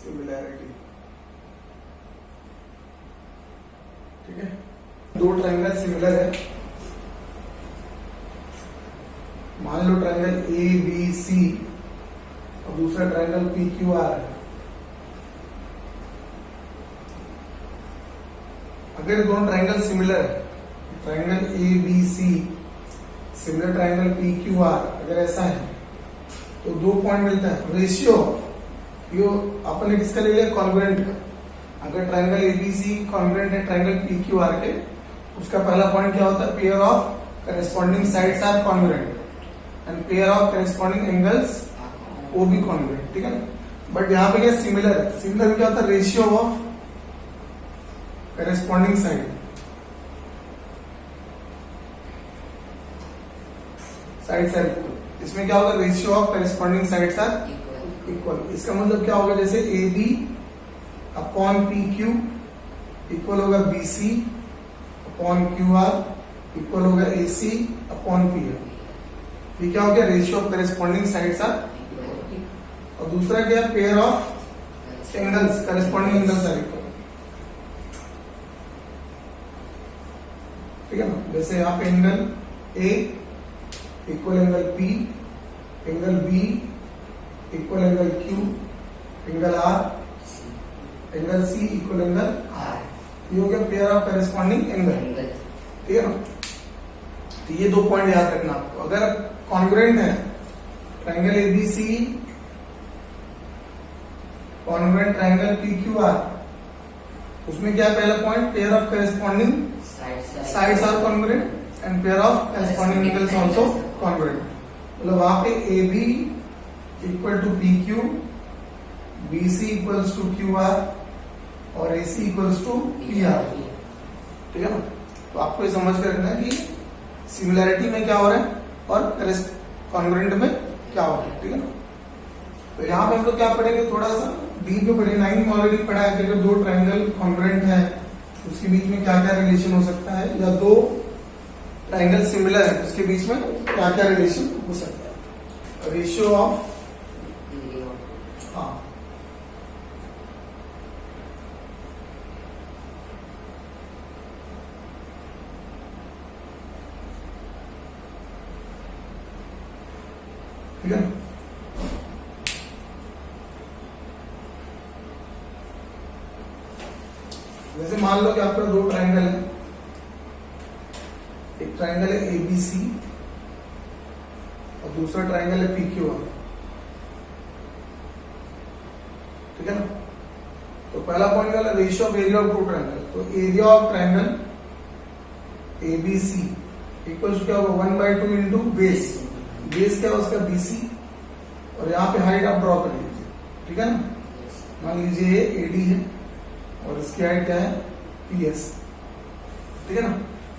Similarity. ठीक है, दो ट्रायंगल सिमिलर है। मान लो ट्रायंगल ए बी सी और दूसरा ट्रायंगल पी क्यू आर है। अगर दोनों ट्रायंगल सिमिलर है, triangle A B C similar triangle P Q R, अगर ऐसा है तो 2 पॉइंट मिलता है। रेशियो यो अपने किसका ले लिया, कॉन्ग्रुएंट का। अगर ट्रायंगल एबीसी कॉन्ग्रुएंट है ट्रायंगल पी क्यू आर के, उसका पहला पॉइंट क्या होता है, pair of corresponding sides are congruent and pair of corresponding angles वो भी कॉन्ग्रुएंट। ठीक है ना, बट यहाँ पे क्या सिमिलर है, सिमिलर क्या होता है, ratio of corresponding side, sides are equal. इसमें क्या होगा, ratio of corresponding sides are equal. इसका मतलब क्या होगा, जैसे A B upon P Q equal होगा B C upon Q R equal होगा A C upon P R. ये क्या हो गया, ratio of corresponding sides are. और दूसरा क्या है, pair of angles corresponding angles are equal. ठीक है ना, जैसे यहाँ पे angle A equal angle P, angle B equal angle Q, angle R angle C equal angle R. ये हो गया पेयर ऑफ करेस्पॉन्डिंग एंगल। ठीक है ना, तो ये 2 पॉइंट याद रखना आपको। अगर कॉन्ग्रुएंट है triangle ABC congruent triangle P Q R, उसमें क्या पहला point, pair of corresponding sides are congruent and pair of corresponding angles also congruent. मतलब वहां पे A B equal to P Q, B C equals to Q R और A C equals to P R. ठीक है ना, तो आपको ये समझ कर रखना है कि सिमिलैरिटी में क्या हो रहा है और कॉन्ग्रुएंट में क्या हो रहा है। ठीक है ना, तो यहाँ पे हम लोग क्या पढ़ेंगे, थोड़ा सा डीप में पढ़ेंगे। 9 में ऑलरेडी पढ़ा है कि अगर 2 ट्रायंगल कॉन्ग्रुएंट है उसके बीच में क्या क्या रिलेशन हो सकता है, या 2 ट्रायंगल सिमिलर है उसके बीच में क्या क्या रिलेशन हो सकता है। रेशियो ऑफ, हाँ ठीक है, जैसे मान लो कि आपका 2 ट्रायंगल है, एक ट्रायंगल है एबीसी और दूसरा ट्रायंगल है पीक्यू आर। ठीक है ना, तो पहला पॉइंट क्या है, ratio of area of 2 triangle. तो area of triangle ABC equals क्या होगा, 1/2 इंटू बेस। बेस क्या है उसका बीसी, और यहाँ पे हाइट आप ड्रॉ कर लीजिए। ठीक है ना, मान लीजिए ये एडी है और इसकी हाइट क्या है, पीएस। ठीक है ना,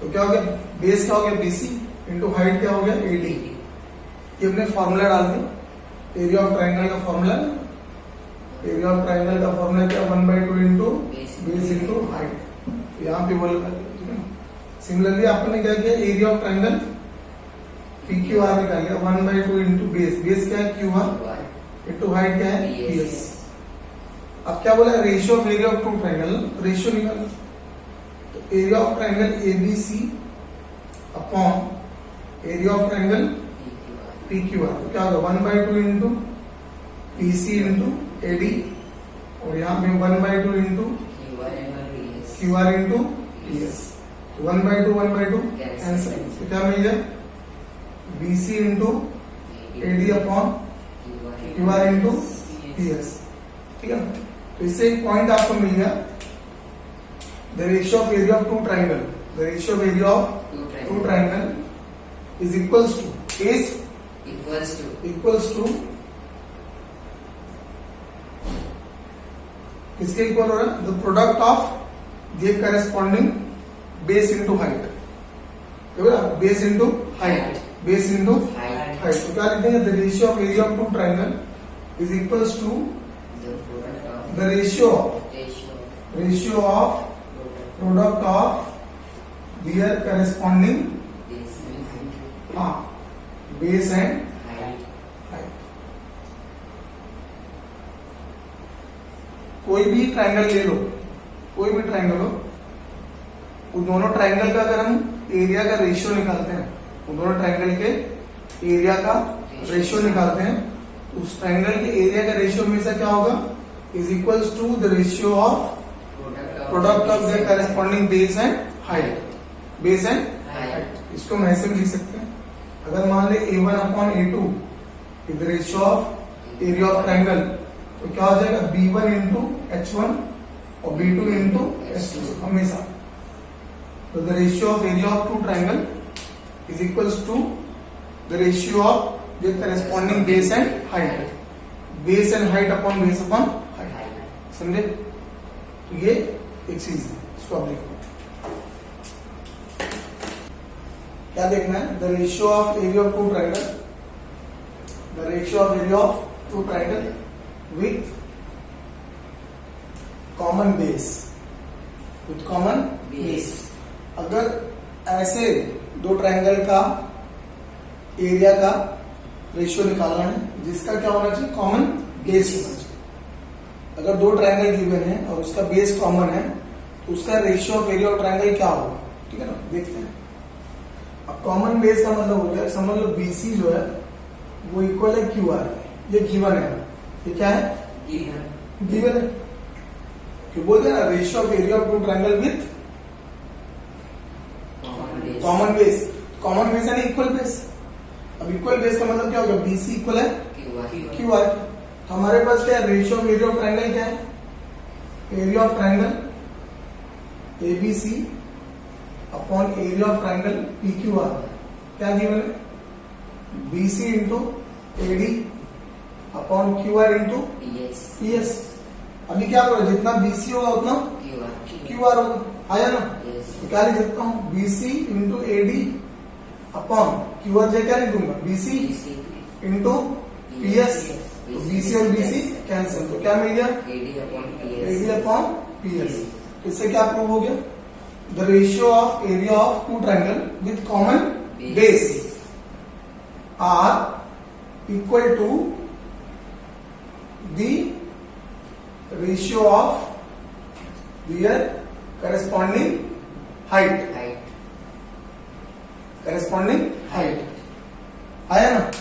तो क्या हो गया, बेस क्या हो गया बीसी इंटू हाइट क्या हो गया एडी। ये हमने फॉर्मूला डाल दिया एरिया ऑफ ट्रायंगल का फॉर्मूला। एरिया ऑफ ट्रायंगल का फॉर्मूला क्या, 1/2 इंटू बेस इंटू हाइट। यहाँ पे बोल, ठीक है ना। सिमिलरली आपने क्या किया, area of triangle P Q are निकाल लिया, 1/2 इंटू बेस। बेस क्या है, क्यू आर इंटू हाइट क्या है, पीएस। अब क्या बोला, ratio of area of 2 triangle, ratio निकालो। तो area of triangle ABC upon area of triangle PQ R, तो क्या होगा, 1/2 इंटू पीसी इंटू एडी, और यहाँ पे 1/2 into Q R into PS. तो 1/2 कैंसिल, तो क्या मिल जाए, BC into AD upon Q R into PS. ठीक है, तो इससे एक पॉइंट आपको मिल गया, the ratio of area of 2 triangle, the ratio of area of 2 triangle is equals to किसके इक्वल हो रहा है, the product of their corresponding base into height. Base into height, base into height. तो क्या लिख देंगे, the ratio of area of 2 triangle is equals to the ratio of product of their corresponding base and height। कोई भी triangle ले लो, कोई भी triangle हो, उन दोनों ट्रायंगल का अगर हम एरिया का रेशियो निकालते हैं, उन दोनों ट्रायंगल के एरिया का रेशियो निकालते हैं, उस ट्रायंगल के एरिया का रेशियो हमेशा क्या होगा, is equals to the ratio of product of the corresponding base and height, base and height. इसको हम ऐसे भी लिख सकते हैं, अगर मान ले A1 upon A2 is the ratio of area of triangle, तो क्या हो जाएगा B1 इंटू H1 और B2 इंटू H2 हमेशा। तो the ratio of area of two triangle is equals to the ratio of the corresponding base and height, base and height upon base upon height, समझे? तो ये एक चीज है, इसको आप देखो क्या देखना है, the ratio of area of two triangle, the ratio of area of two triangle with common base, with common base. अगर ऐसे दो ट्रायंगल का एरिया का रेशियो निकालना है जिसका क्या होना चाहिए, कॉमन बेस होना चाहिए। अगर दो ट्रायंगल गिवन है और उसका बेस कॉमन है तो उसका ratio of area of triangle क्या होगा, ठीक है ना, देखते हैं। अब कॉमन बेस का मतलब हो गया, समझ लो BC जो है वो इक्वल है QR, ये गिवन है, ये क्या है, गिवन है, क्यों बोलते हैं ना ratio of area of two triangle with common base. Common base यानी इक्वल बेस। अब इक्वल बेस का मतलब क्या होगा, BC इक्वल है QR। तो हमारे पास क्या है, ratio of area of triangle क्या है, area of triangle ABC upon area of triangle PQR, क्या गिवन है, BC into AD upon QR into PS। अभी क्या करो, जितना BC होगा उतना QR होगा, आया ना? तो क्या लिख सकता हूँ, BC into AD upon QR, जो क्या लिख दूंगा, BC इंटू PS। तो BC और BC कैंसिल, तो क्या मिल गया, AD अपॉन PS। इससे क्या प्रूव हो गया, the ratio of area of two triangle with common base are equal to the ratio of their corresponding height, corresponding height, आया ना?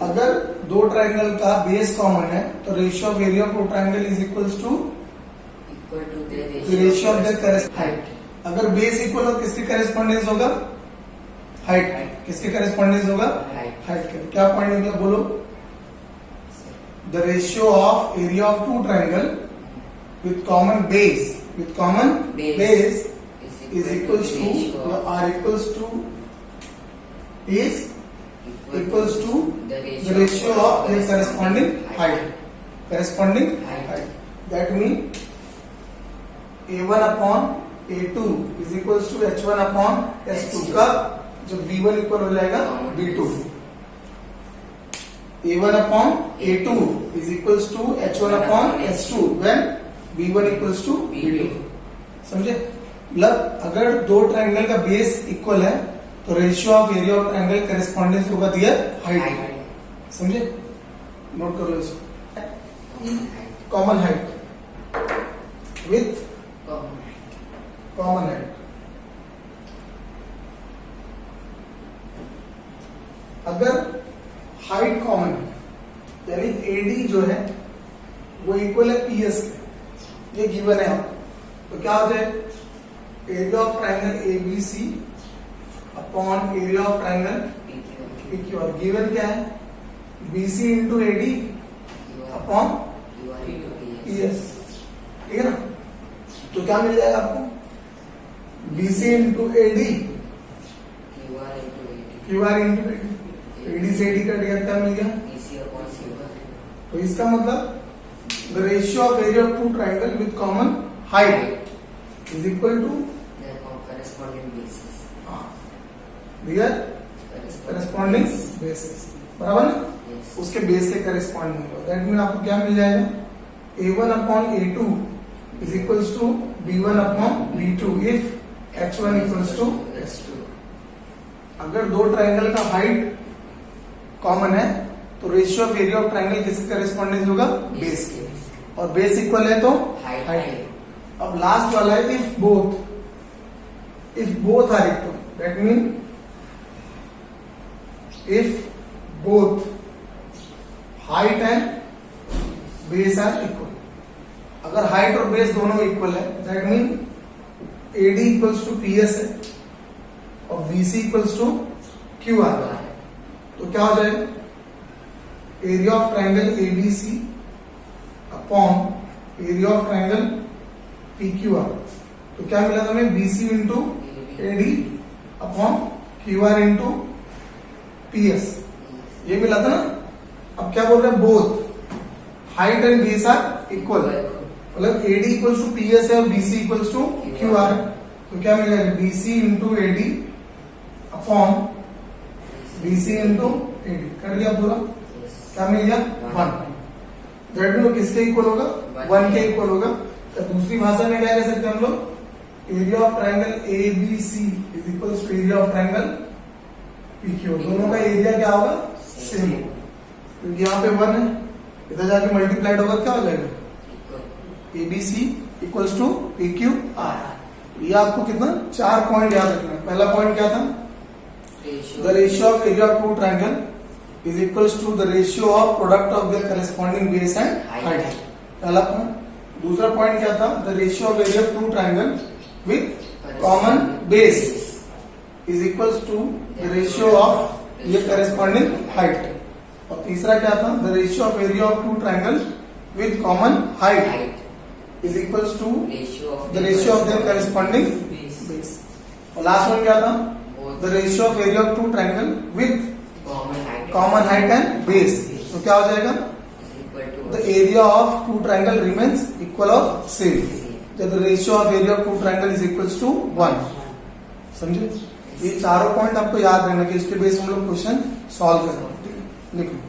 अगर दो ट्रायंगल का बेस कॉमन है तो ratio of area of two triangle is equals to ratio of the corresponding height. अगर base equal हो किसके करेस्पॉन्डेंस होगा, हाइट, किसके करेस्पॉन्डेंस होगा, हाइट के। क्या पॉइंट निकला, बोलो, the ratio of area of two triangle with common base, with common base is equals to r equals to is equals to the ratio of the corresponding height, corresponding height. That means A1 upon A2 is equals to H1 upon S2 का जब B1 equal हो जाएगा B2, A1 upon A2 is equals to H1 upon S2 when B1 equals to B2, समझे? मतलब अगर दो triangle का base equal है तो ratio of area of triangle correspondence होगा दियर हाइट, समझे? नोट कर लो इसको, common height with common height. अगर हाइट कॉमन है यानी AD जो है वो इक्वल है PS के, ये गिवन है आपको, तो क्या हो जाए, area of triangle ABC upon area of triangle PQR। Given क्या है, BC into AD upon PS, ठीक है ना? तो क्या मिल जाएगा आपको, BC into AD QR into AD से AD का क्या मिल गया, तो इसका मतलब the ratio of area of two triangle with common height is equal to their corresponding bases, their corresponding bases, बराबर ना? उसके बेस के करेस्पॉन्डिंग होगा। दैट मीन आपको क्या मिल जाएगा, A1 upon A2 is equals to B1 upon B2 if H1 equals to H2। अगर दो ट्रायंगल का हाइट कॉमन है तो ratio of area of triangle किसके करेस्पॉन्डेंस होगा, बेस के। और बेस इक्वल है तो हाइट हाइट। अब लास्ट वाला है if both are equal, that mean if both height and base are equal. अगर हाइट और बेस दोनों इक्वल है that mean AD equals to PS है और BC इक्वल्स टू QR है। तो क्या हो जाएगा, area of triangle ABC upon area of triangle PQR। तो क्या मिला हमें, BC into AD upon QR into PS, ये मिला था ना। अब क्या बोल रहे हैं, both height and base are equal, मतलब AD इक्वल्स टू PS है और BC इक्वल्स टू QR है। तो क्या मिलेगा, BC into AD upon BC into AD, कर दिया पूरा, क्या मिल गया 1। दैट मीन किसके इक्वल होगा, 1 के इक्वल होगा। तो दूसरी भाषा में क्या कह सकते हैं हम लोग, area of triangle ABC is equals to area of triangle PQ। दोनों का एरिया क्या होगा, सेम होगा, क्योंकि यहाँ पे 1 है, इधर जाके मल्टीप्लाइड होगा, क्या हो जाएगा ABC इक्वल्स टू PQR। ये आपको कितना 4 पॉइंट याद रखना है। पहला पॉइंट क्या था, the ratio of area of two triangle is equals to the ratio of product of their corresponding base and height। पहला पॉइंट। दूसरा पॉइंट क्या था, the ratio of area of two triangle with common base is equals to the ratio of their corresponding height। और तीसरा क्या था, the ratio of area of two triangle with common height is equals to the ratio of their corresponding base। और last one क्या था, the ratio of area of two triangle with common height and base. तो क्या हो जाएगा, the area of two triangle remains equal और same, जब the ratio of area of two triangle is equals to 1। समझे, ये चारों पॉइंट आपको याद रहना कि इसके बेस में हम लोग क्वेश्चन सॉल्व करेंगे। लिखो।